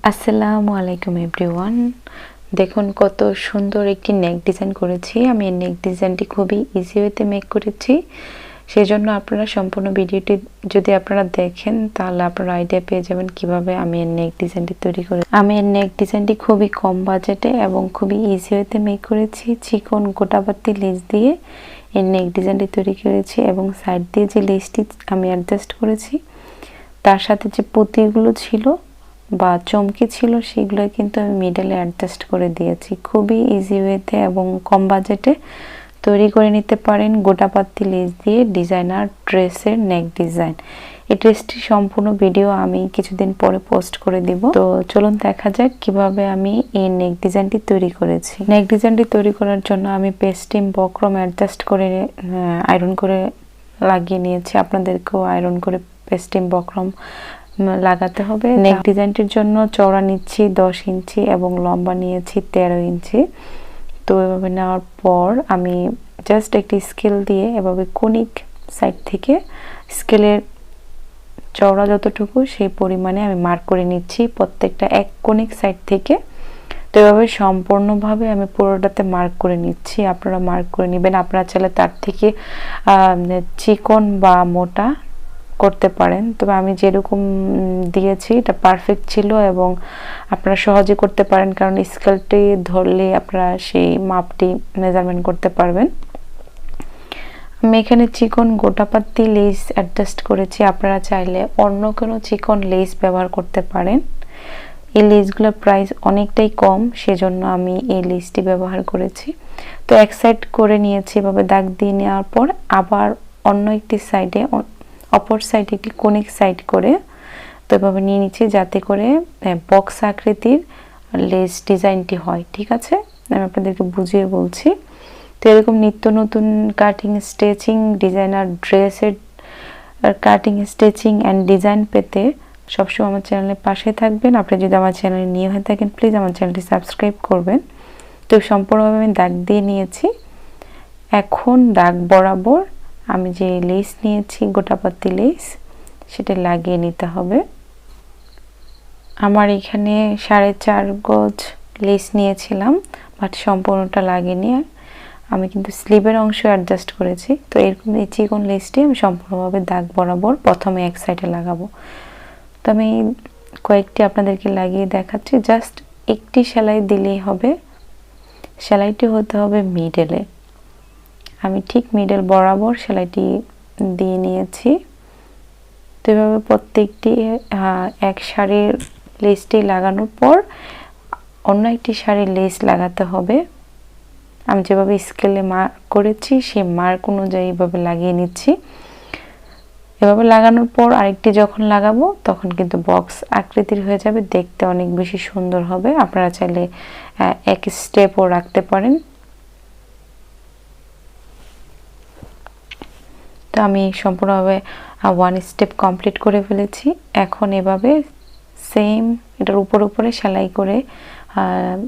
আসসালামু আলাইকুম এভরিওয়ান। দেখুন কত সুন্দর একটি নেক ডিজাইন করেছি। আমি এই নেক ডিজাইনটি খুবই ইজি ওয়েতে মেক করেছি, সেজন্য আপনারা সম্পূর্ণ ভিডিওটি যদি আপনারা দেখেন তাহলে আপনারা আইডিয়া পেয়ে যাবেন কিভাবে আমি এই নেক ডিজাইনটি তৈরি করি। আমি এই নেক ডিজাইনটি খুবই কম বাজেটে এবং খুবই ইজি ওয়েতে মেক করেছি। চিকন গোটা পাত্তি লেস দিয়ে এই নেক ডিজাইনটি তৈরি করেছি এবং সাইড দিয়ে যে লেসটি আমি অ্যাডজাস্ট করেছি তার সাথে যে পুঁতিগুলো ছিল বা চমকি ছিল সেগুলো কিন্তু আমি মিডলে অ্যাডজাস্ট করে দিয়েছি। খুবই ইজি ওয়েতে এবং কম বাজেটে তৈরি করে নিতে পারেন গোটা পাত্তি লেস দিয়ে ডিজাইনার ড্রেসের নেক ডিজাইন। এই ড্রেসটি সম্পূর্ণ ভিডিও আমি কিছুদিন পরে পোস্ট করে দিব। তো চলুন দেখা যাক কিভাবে আমি এই নেক ডিজাইনটি তৈরি করেছি। নেক ডিজাইনটি তৈরি করার জন্য আমি পেস্টিম বক্রম অ্যাডজাস্ট করে আয়রন করে লাগিয়ে নিয়েছি। আপনাদেরকেও আয়রন করে পেস্টিম বক্রম লাগাতে হবে। নেক ডিজাইনটির জন্য চওড়া নিচ্ছি 10 ইঞ্চি এবং লম্বা নিয়েছি 13 ইঞ্চি। তো এভাবে নেওয়ার পর আমি জাস্ট একটি স্কেল দিয়ে এভাবে কোনিক সাইড থেকে স্কেলের চওড়া যতটুকু সেই পরিমাণে আমি মার্ক করে নিচ্ছি প্রত্যেকটা এক কোনিক সাইড থেকে। তো এভাবে সম্পূর্ণভাবে আমি পুরোটাতে মার্ক করে নিচ্ছি। আপনারা মার্ক করে নেবেন। আপনারা চাইলে তার থেকে চিকন বা মোটা করতে পারেন, তবে আমি যেরকম দিয়েছি এটা পারফেক্ট ছিল এবং আপনারা সহজে করতে পারেন, কারণ স্কেলটি ধরলে আপনারা সেই মাপটি মেজারমেন্ট করতে পারবেন। আমি এখানে চিকন গোটা পাত্তি লেস অ্যাডজাস্ট করেছি। আপনারা চাইলে অন্য কোনো চিকন লেস ব্যবহার করতে পারেন। এই লেসগুলোর প্রাইস অনেকটাই কম, সেজন্য আমি এই লেসটি ব্যবহার করেছি। তো এক সাইড করে নিয়েছি, এভাবে দাগ দিয়ে নেওয়ার পর আবার অন্য একটি সাইডে অপর সাইডে একটি কোনিক সাইড করে তো এভাবে নিয়ে নিচ্ছি যাতে করে বক্স আকৃতির লেস ডিজাইনটি হয়। ঠিক আছে, আমি আপনাদেরকে বুঝিয়ে বলছি। তো এরকম নিত্য নতুন কাটিং স্টিচিং ডিজাইনার ড্রেসের কাটিং স্টিচিং অ্যান্ড ডিজাইন পেতে সবসময় আমার চ্যানেলের পাশে থাকবেন। আপনি যদি আমার চ্যানেলে নিয়ে হয়ে থাকেন প্লিজ আমার চ্যানেলটি সাবস্ক্রাইব করবেন। তো সম্পূর্ণভাবে আমি দাগ দিয়ে নিয়েছি। এখন দাগ বরাবর আমি যে লেস নিয়েছি গোটা পাত্তি লেস সেটা লাগিয়ে নিতে হবে। আমার এখানে 4.5 গজ লেস নিয়েছিলাম, বাট সম্পূর্ণটা লাগিয়ে আমি কিন্তু স্লিভের অংশ অ্যাডজাস্ট করেছি। তো এরকম এই চিকন লেসটি আমি সম্পূর্ণভাবে দাগ বরাবর প্রথমে এক সাইডে লাগাবো। তো আমি কয়েকটি আপনাদেরকে লাগিয়ে দেখাচ্ছি। জাস্ট একটি সেলাই দিলেই হবে। সেলাইটি হতে হবে মিডলে। আমি ঠিক মিডল বরাবর সেলাইটি দিয়ে নিয়েছি। তো এভাবে প্রত্যেকটি এক শাড়ির লেসটি লাগানোর পর অন্য একটি শাড়ির লেস লাগাতে হবে। আমি যেভাবে স্কেলে মার্ক করেছি সেই মার্ক অনুযায়ী এভাবে লাগিয়ে নিচ্ছি। এভাবে লাগানোর পর আরেকটি যখন লাগাবো তখন কিন্তু বক্স আকৃতির হয়ে যাবে, দেখতে অনেক বেশি সুন্দর হবে। আপনারা চাইলে এক স্টেপও রাখতে পারেন। তো আমি সম্পূর্ণভাবে 1 স্টেপ কমপ্লিট করে ফেলেছি। এখন এভাবে সেম এটার উপরে সেলাই করে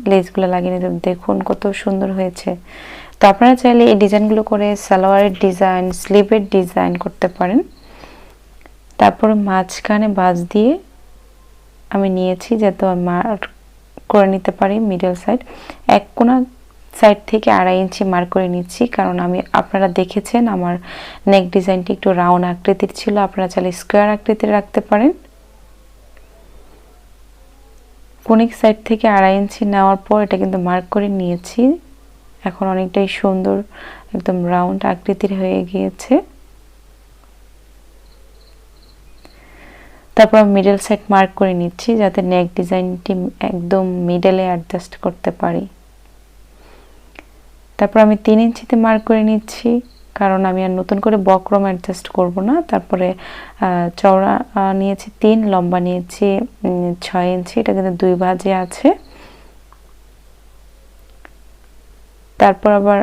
লেসগুলো লাগিয়ে নিতে। দেখুন কত সুন্দর হয়েছে। তো আপনারা চাইলে এই ডিজাইনগুলো করে সালোয়ারের ডিজাইন, স্লিভের ডিজাইন করতে পারেন। তারপরে মাঝখানে বাজ দিয়ে আমি নিয়েছি যাতে মার্ক করে নিতে পারি মিডল সাইড। এক কোণা সাইড থেকে 2.5 ইঞ্চি মার্ক করে নিচ্ছি, কারণ আপনারা দেখেছেন আমার নেক ডিজাইনটি একটু রাউন্ড আকৃতির ছিল। আপনারা চাইলে স্কোয়ার আকৃতির রাখতে পারেন। কোনিক সাইড থেকে 2.5 ইঞ্চি নেওয়ার পর এটা কিন্তু মার্ক করে নিয়েছি। এখন অনেকটাই সুন্দর একদম রাউন্ড আকৃতির হয়ে গিয়েছে। তারপর মিডল সাইড মার্ক করে নিচ্ছি যাতে নেক ডিজাইনটি একদম মিডলে অ্যাডজাস্ট করতে পারি। তারপর আমি 3 ইঞ্চিতে মার্ক করে নিচ্ছি, কারণ আমি আর নতুন করে বক্রম অ্যাডজাস্ট করব না। তারপরে চওড়া নিয়েছি 3, লম্বা নিয়েছি 6 ইঞ্চি। এটা কিন্তু 2 ভাঁজে আছে। তারপর আবার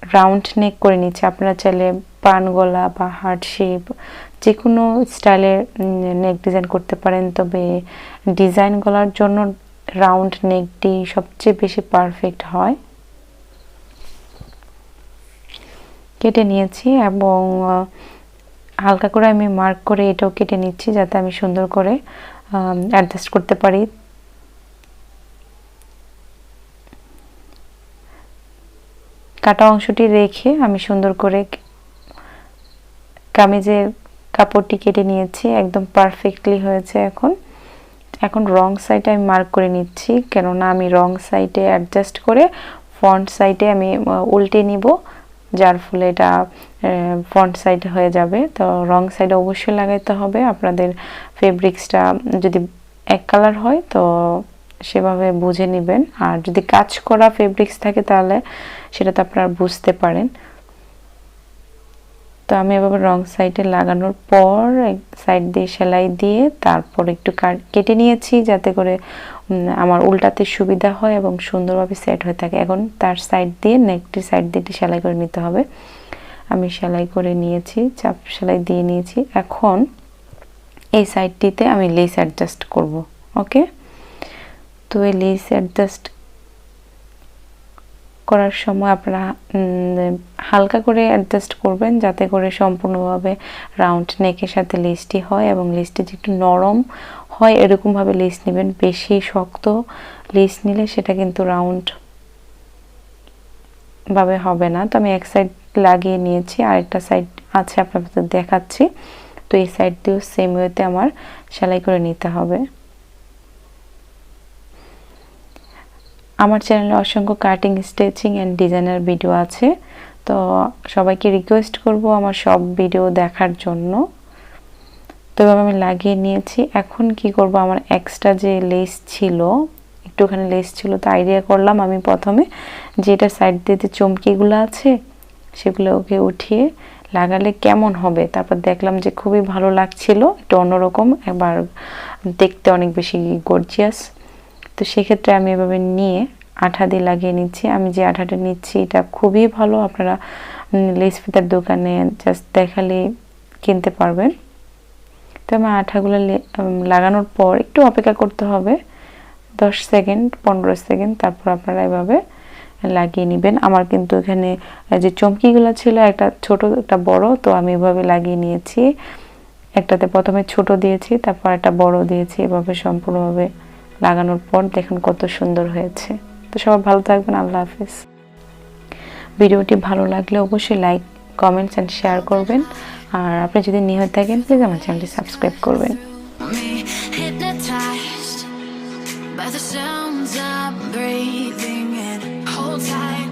রাউন্ড নেক করে নিচ্ছি। আপনারা চাইলে পান গলা বা হার্ট শেপ যে কোনো স্টাইলের নেক ডিজাইন করতে পারেন, তবে ডিজাইন গলার জন্য রাউন্ড নেকটি সবচেয়ে বেশি পারফেক্ট হয়। কেটে নিয়েছি এবং হালকা করে আমি মার্ক করে এটাও কেটে নিচ্ছি যাতে আমি সুন্দর করে অ্যাডজাস্ট করতে পারি। কাটা অংশটি রেখে আমি সুন্দর করে কামিজের কাপড়টি কেটে নিয়েছি, একদম পারফেক্টলি হয়েছে। এখন রং সাইডে আমি মার্ক করে নিচ্ছি, কেননা আমি রং সাইডে অ্যাডজাস্ট করে ফ্রন্ট সাইডে আমি উল্টে নিব, যার ফলে এটা ফ্রন্ট সাইড হয়ে যাবে। তো রং সাইডে অবশ্যই লাগাইতে হবে। আপনাদের ফেব্রিক্সটা যদি এক কালার হয় তো সেভাবে বুঝে নেবেন, আর যদি কাজ করা ফেব্রিক্স থাকে তাহলে সেটা তো আপনারা বুঝতে পারেন। তো আমি এভাবে রং সাইডে লাগানোর পর সাইড দিয়ে সেলাই দিয়ে তারপর একটু কেটে নিয়েছি, যাতে করে আমার উল্টাতে সুবিধা হয় এবং সুন্দরভাবে সেট হয়ে থাকে। এখন তার সাইড দিয়ে নেকটি সাইড দিয়ে সেলাই করে নিতে হবে। আমি সেলাই করে নিয়েছি, চাপ সেলাই দিয়ে নিয়েছি। এখন এই সাইডটিতে আমি লেস অ্যাডজাস্ট করব। ওকে, তো এই লেস অ্যাডজাস্ট করার সময় আপনারা হালকা করে অ্যাডজাস্ট করবেন, যাতে করে সম্পূর্ণভাবে রাউন্ড নেকের সাথে লেসটি হয়, এবং লেসটি যে একটু নরম হয় এরকমভাবে লেস নেবেন। বেশি শক্ত লেস নিলে সেটা কিন্তু রাউন্ড ভাবে হবে না। তো আমি এক সাইড লাগিয়ে নিয়েছি, আরেকটা সাইড আছে আপনাদের দেখাচ্ছি। তো এই সাইড দিয়েও সেম ওয়েতে আমার সেলাই করে নিতে হবে। আমার চ্যানেলে অসংখ্য cutting, stitching and designer video আছে, তো সবাইকে রিকোয়েস্ট করব আমার সব ভিডিও দেখার জন্য। তো এভাবে আমি লাগিয়ে নিয়েছি। এখন কি করব, আমার এক্সট্রা যে লেস ছিল, একটুখানি লেস ছিল, তো আইডিয়া করলাম আমি প্রথমে যেটা সাইড দিয়ে যে চমকিগুলো আছে সেগুলোকে উঠিয়ে লাগালে কেমন হবে। তারপর দেখলাম যে খুবই ভালো লাগছিল, একটু অন্যরকম, এবার দেখতে অনেক বেশি গর্জিয়াস। তো সেক্ষেত্রে আমি এভাবে নিয়ে আঠা দিয়ে লাগিয়ে নিচ্ছি। আমি যে আঠাটা নিচ্ছি এটা খুবই ভালো, আপনারা লেস ফিতার দোকানে জাস্ট দেখালে কিনতে পারবেন। তো আমি আঠাগুলো লাগানোর পর একটু অপেক্ষা করতে হবে 10 সেকেন্ড 15 সেকেন্ড, তারপর আপনারা এভাবে লাগিয়ে নেবেন। আমার কিন্তু এখানে যে চমকিগুলো ছিল, একটা ছোট একটা বড়, তো আমি এভাবে লাগিয়ে নিয়েছি। একটাতে প্রথমে ছোট দিয়েছি, তারপর একটা বড় দিয়েছি। এভাবে সম্পূর্ণভাবে লাগানোর পর দেখুন কত সুন্দর হয়েছে। তো সবাই ভালো থাকবেন, আল্লাহ হাফেজ। ভিডিওটি ভালো লাগলে অবশ্যই লাইক, কমেন্টস এন্ড শেয়ার করবেন, আর আপনি যদি নিউ হয়ে থাকেন প্লিজ আমার চ্যানেলটি সাবস্ক্রাইব করবেন। By the sounds I'm breathing in, hold tight.